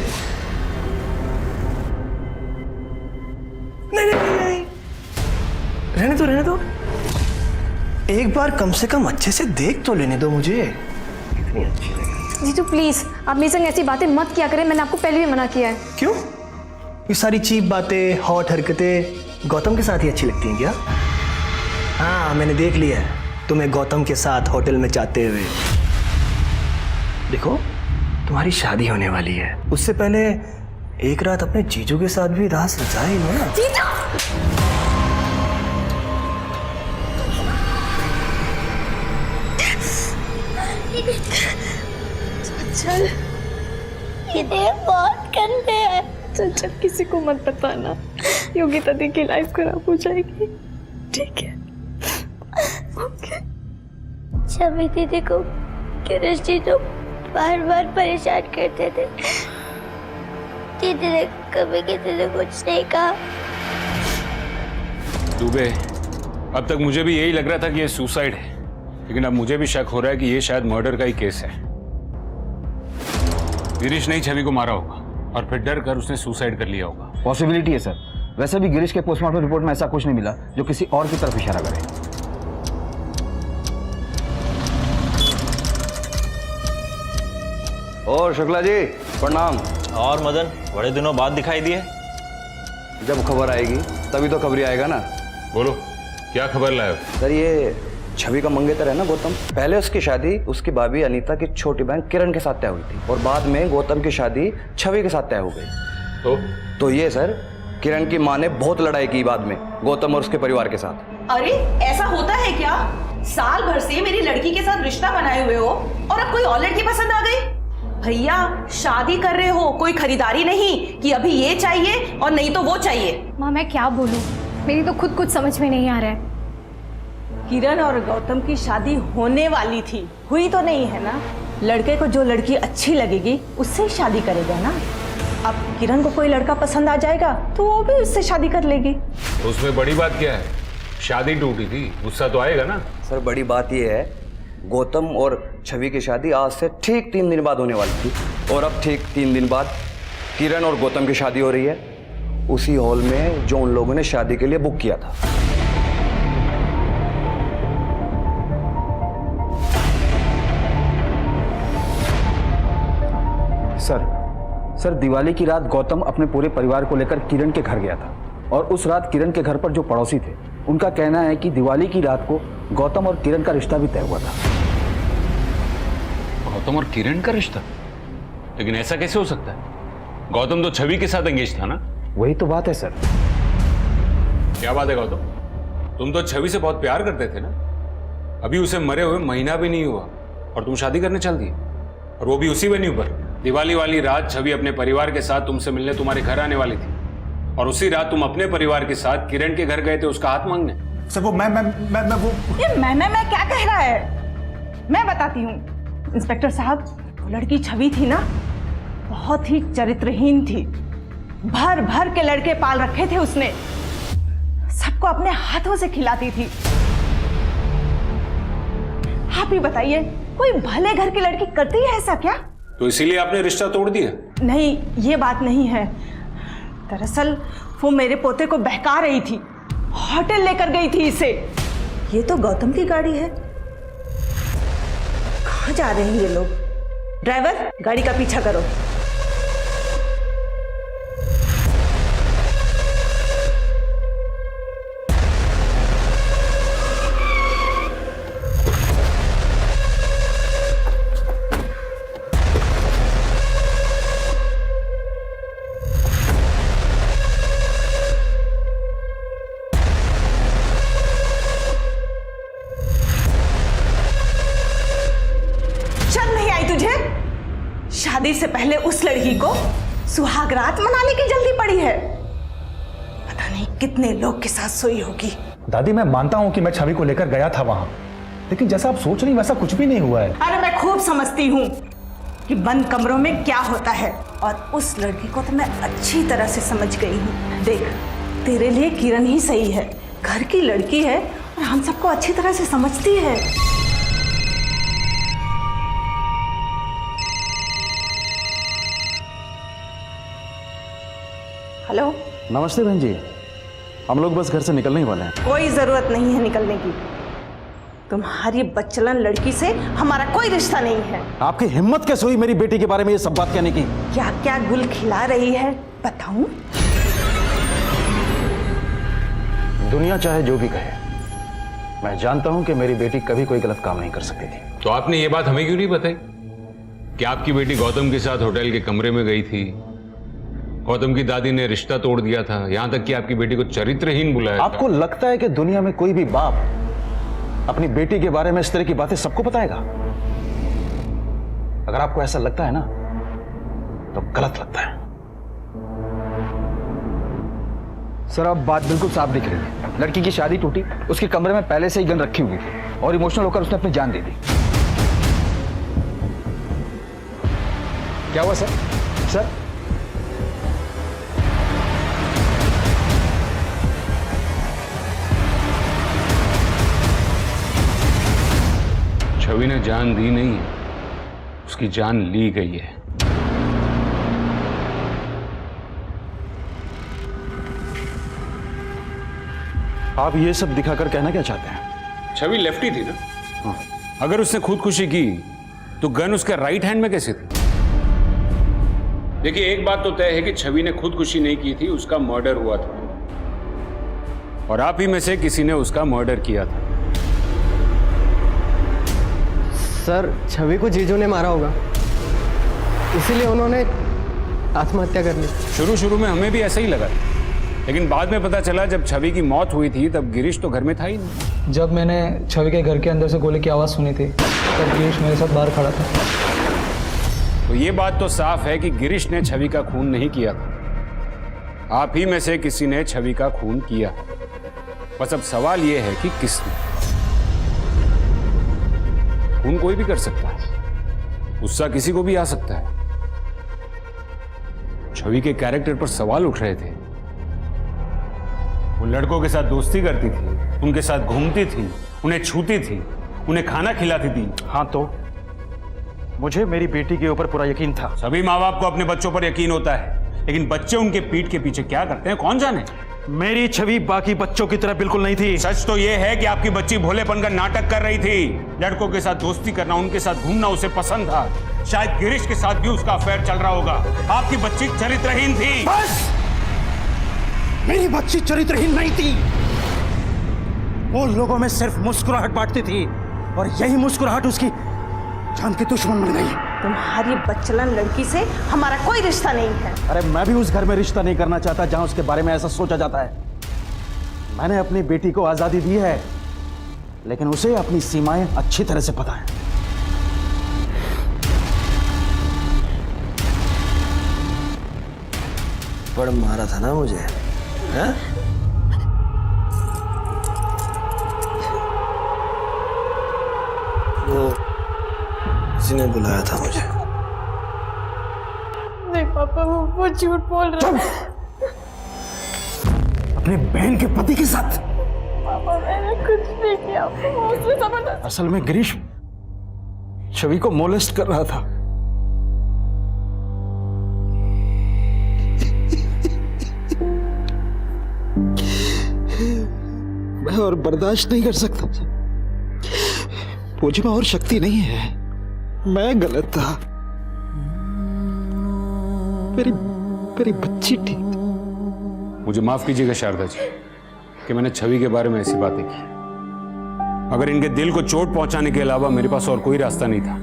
नहीं, रहने दो। एक बार कम से कम अच्छे से देख तो लेने दो मुझे। इतनी अच्छी लगी। जीतू प्लीज, आप मेरे संग ऐसी बातें मत किया करें। मैंने आपको पहले भी मना किया है। क्यों? ये सारी चीप बातें, हॉट हरकतें गौतम के साथ ही अच्छी लगती हैं क्या? हाँ, मैंने देख लिया है तुम्हें गौतम के साथ होटल में जाते हुए। देखो, तुम्हारी शादी होने वाली है, उससे पहले एक रात अपने जीजू के साथ भी रास रचाई ना। चल, ये बहुत गंदे हैं। चल किसी को मत बताना, योगिता दी की लाइफ खराब हो जाएगी। ठीक है? ओके। छवि दीदी को किरण जी तो बार बार परेशान करते थे। दीदी ने कभी किसी से कुछ नहीं कहा। दुबे, अब तक मुझे भी यही लग रहा था कि ये सुसाइड है, लेकिन अब मुझे भी शक हो रहा है कि ये शायद मर्डर का ही केस है। गिरीश ने छवि को मारा होगा और फिर डर कर उसने सुसाइड कर लिया होगा। पॉसिबिलिटी है सर, वैसे भी गिरीश के पोस्टमार्टम रिपोर्ट में ऐसा कुछ नहीं मिला जो किसी और की तरफ इशारा करे। और शुक्ला जी प्रणाम। और मदन, बड़े दिनों बाद दिखाई दिए। जब खबर आएगी तभी तो खबरी आएगा ना। बोलो क्या खबर लाए हो? सर ये छवि का मंगेतर है ना गौतम, पहले उसकी शादी उसकी भाभी अनीता की छोटी बहन किरण के साथ तय हुई थी और बाद में गौतम की शादी छवि के साथ तय हो गई। तो ये सर किरण की माँ ने बहुत लड़ाई की बाद में गौतम और उसके परिवार के साथ। अरे ऐसा होता है क्या? साल भर से मेरी लड़की के साथ रिश्ता बनाए हुए हो और अब कोई और लड़की पसंद आ गई? भैया शादी कर रहे हो, कोई खरीदारी नहीं कि अभी ये चाहिए और नहीं तो वो चाहिए। माँ मैं क्या बोलूं, मेरी तो खुद कुछ समझ में नहीं आ रहा है। किरण और गौतम की शादी होने वाली थी, हुई तो नहीं है ना। लड़के को जो लड़की अच्छी लगेगी उससे ही शादी करेगा ना। अब किरण को कोई लड़का पसंद आ जाएगा तो वो भी उससे शादी कर लेगी। तो उसमें बड़ी बात क्या है? शादी टूटी थी, गुस्सा तो आएगा ना। सर बड़ी बात यह है गौतम और छवि की शादी आज से ठीक 3 दिन बाद होने वाली थी और अब ठीक 3 दिन बाद किरण और गौतम की शादी हो रही है उसी हॉल में जो उन लोगों ने शादी के लिए बुक किया था। सर दिवाली की रात गौतम अपने पूरे परिवार को लेकर किरण के घर गया था और उस रात किरण के घर पर जो पड़ोसी थे उनका कहना है कि दिवाली की रात को गौतम और किरण का रिश्ता भी तय हुआ था। गौतम और किरण का रिश्ता? लेकिन ऐसा कैसे हो सकता है? गौतम तो छवि के साथ एंगेज था ना। वही तो बात है सर। क्या बात है गौतम, तुम तो छवि से बहुत प्यार करते थे ना। अभी उसे मरे हुए महीना भी नहीं हुआ और तुम शादी करने चल दिए, और वो भी उसी वेन्यू पर। दिवाली वाली रात छवि अपने परिवार के साथ तुमसे मिलने तुम्हारे घर आने वाली थी और उसी रात तुम अपने परिवार के साथ किरण के घर गए थे उसका हाथ मांगने। सर वो मैं वो ये मैं क्या कह रहा है? मैं बताती हूँ इंस्पेक्टर साहब, वो लड़की छवि थी ना, बहुत ही चरित्रहीन थी। भर भर के लड़के पाल रखे थे उसने, सबको अपने हाथों से खिलाती थी। आप ही बताइए, कोई भले घर की लड़की करती है ऐसा क्या? तो इसीलिए आपने रिश्ता तोड़ दिया? नहीं, ये बात नहीं है। दरअसल वो मेरे पोते को बहका रही थी, होटल लेकर गई थी इसे। ये तो गौतम की गाड़ी है। कहाँ जा रहे हैं ये लोग? ड्राइवर, गाड़ी का पीछा करो। शादी से पहले उस लड़की को सुहाग रात मनाने की जल्दी पड़ी है। पता नहीं कितने लोग के साथ सोई होगी। दादी मैं मानता हूं कि मैं छवि को लेकर गया था वहां, लेकिन जैसा आप सोच रही वैसा कुछ भी नहीं हुआ है। अरे मैं खूब समझती हूँ कि बंद कमरों में क्या होता है, और उस लड़की को तो मैं अच्छी तरह से समझ गई हूँ। देख, तेरे लिए किरण ही सही है, घर की लड़की है और हम सबको अच्छी तरह से समझती है। हेलो, नमस्ते बहन जी, हम लोग बस घर से निकलने ही वाले हैं। कोई जरूरत नहीं है निकलने की। तुम्हारी बच्चलन लड़की से हमारा कोई रिश्ता नहीं है। आपकी हिम्मत कैसे हुई मेरी बेटी के बारे में ये सब बात कहने की? क्या क्या गुल खिला रही है बताऊं? दुनिया चाहे जो भी कहे, मैं जानता हूं कि मेरी बेटी कभी कोई गलत काम नहीं कर सकती थी। तो आपने ये बात हमें क्यों नहीं बताई कि आपकी बेटी गौतम के साथ होटल के कमरे में गई थी, गौतम की दादी ने रिश्ता तोड़ दिया था, यहां तक कि आपकी बेटी को चरित्रहीन बुलाया? आपको लगता है कि दुनिया में कोई भी बाप अपनी बेटी के बारे में इस तरह की बातें सबको बताएगा? अगर आपको ऐसा लगता है ना तो गलत लगता है। सर अब बात बिल्कुल साफ दिख रही है। लड़की की शादी टूटी, उसके कमरे में पहले से ही गन रखी हुई थी और इमोशनल होकर उसने अपनी जान दे दी। क्या हुआ सर? सर छवि ने जान दी नहीं है, उसकी जान ली गई है। आप ये सब दिखाकर कहना क्या चाहते हैं? छवि लेफ्टी थी ना? अगर उसने खुदकुशी की तो गन उसके राइट हैंड में कैसे थी? देखिए, एक बात तो तय है कि छवि ने खुदकुशी नहीं की थी, उसका मर्डर हुआ था और आप ही में से किसी ने उसका मर्डर किया था। सर, छवि को जीजू ने मारा होगा, इसीलिए उन्होंने आत्महत्या कर ली। शुरू में हमें भी ऐसा ही लगा, लेकिन बाद में पता चला जब छवि की मौत हुई थी तब गिरीश तो घर में था ही नहीं। जब मैंने छवि के घर के अंदर से गोली की आवाज़ सुनी थी तब गिरीश मेरे साथ बाहर खड़ा था। तो ये बात तो साफ है कि गिरीश ने छवि का खून नहीं किया था, आप ही में से किसी ने छवि का खून किया। बस अब सवाल ये है कि किसने। खून कोई भी कर सकता है, गुस्सा किसी को भी आ सकता है। छवि के कैरेक्टर पर सवाल उठ रहे थे। वो लड़कों के साथ दोस्ती करती थी, उनके साथ घूमती थी, उन्हें छूती थी, उन्हें खाना खिलाती थी। हाँ, तो मुझे मेरी बेटी के ऊपर पूरा यकीन था। सभी माँ बाप को अपने बच्चों पर यकीन होता है, लेकिन बच्चे उनके पीठ के पीछे क्या करते हैं कौन जाने। मेरी छवि बाकी बच्चों की तरह बिल्कुल नहीं थी। सच तो यह है कि आपकी बच्ची भोलेपन का नाटक कर रही थी। लड़कों के साथ दोस्ती करना, उनके साथ घूमना उसे पसंद था। शायद गिरीश के साथ भी उसका अफेयर चल रहा होगा। आपकी बच्ची चरित्रहीन थी। बस! मेरी बच्ची चरित्रहीन नहीं थी। वो लोगों में सिर्फ मुस्कुराहट बांटती थी और यही मुस्कुराहट उसकी जान की दुश्मन बन गई। तुम्हारी बच्चलन लड़की से हमारा कोई रिश्ता नहीं है। अरे मैं भी उस घर में रिश्ता नहीं करना चाहता जहां उसके बारे में ऐसा सोचा जाता है। मैंने अपनी बेटी को आजादी दी है, लेकिन उसे अपनी सीमाएं अच्छी तरह से पता है। बड़ मारा था ना मुझे, है? वो किसी ने बुलाया था मुझे। नहीं पापा, वो झूठ बोल रहा है। अपने बहन के पति के साथ? पापा, मैंने कुछ नहीं किया। उसने जबरदस्ती। असल में गिरीश छवि को मोलेस्ट कर रहा था। मैं और बर्दाश्त नहीं कर सकता। मुझ में और शक्ति नहीं है। मैं गलत था। मेरी बच्ची ठीक थी। मुझे माफ कीजिएगा शारदा जी कि मैंने छवि के बारे में ऐसी बातें की। अगर इनके दिल को चोट पहुंचाने के अलावा मेरे पास और कोई रास्ता नहीं था।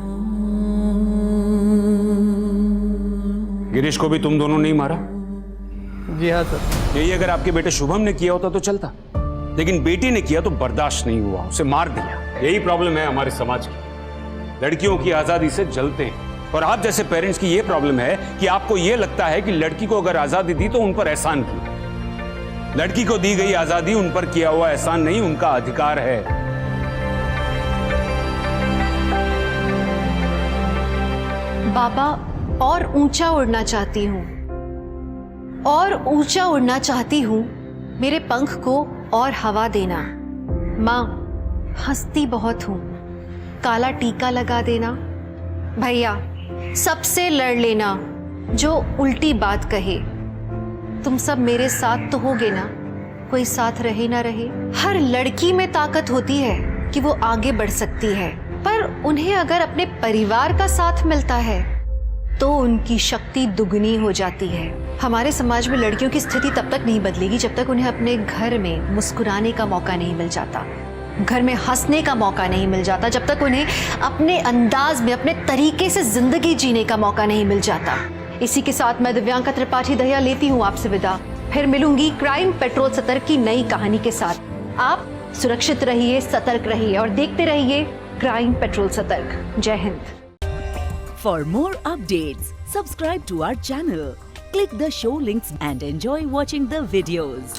गिरीश को भी तुम दोनों नहीं मारा? जी हाँ सर। यही अगर आपके बेटे शुभम ने किया होता तो चलता, लेकिन बेटी ने किया तो बर्दाश्त नहीं हुआ, उसे मार दिया। यही प्रॉब्लम है हमारे समाज की। लड़कियों की आजादी से जलते हैं, और आप जैसे पेरेंट्स की यह प्रॉब्लम है कि आपको यह लगता है कि लड़की को अगर आजादी दी तो उन पर एहसान किया। लड़की को दी गई आजादी उन पर किया हुआ एहसान नहीं, उनका अधिकार है। बाबा, और ऊंचा उड़ना चाहती हूँ, और ऊंचा उड़ना चाहती हूँ। मेरे पंख को और हवा देना। माँ, हंसती बहुत हूँ, काला टीका लगा देना। भैया, सबसे लड़ लेना जो उल्टी बात कहे। तुम सब मेरे साथ तो होगे ना, कोई साथ रहे ना रहे। हर लड़की में ताकत होती है कि वो आगे बढ़ सकती है, पर उन्हें अगर अपने परिवार का साथ मिलता है तो उनकी शक्ति दुगनी हो जाती है। हमारे समाज में लड़कियों की स्थिति तब तक नहीं बदलेगी जब तक उन्हें अपने घर में मुस्कुराने का मौका नहीं मिल जाता, घर में हंसने का मौका नहीं मिल जाता, जब तक उन्हें अपने अंदाज में, अपने तरीके से जिंदगी जीने का मौका नहीं मिल जाता। इसी के साथ मैं दिव्यांका त्रिपाठी दहिया लेती हूँ आपसे विदा। फिर मिलूंगी क्राइम पेट्रोल सतर्क की नई कहानी के साथ। आप सुरक्षित रहिए, सतर्क रहिए और देखते रहिए क्राइम पेट्रोल सतर्क। जय Hind. For more updates, subscribe to our channel, click the show links and enjoy watching the videos.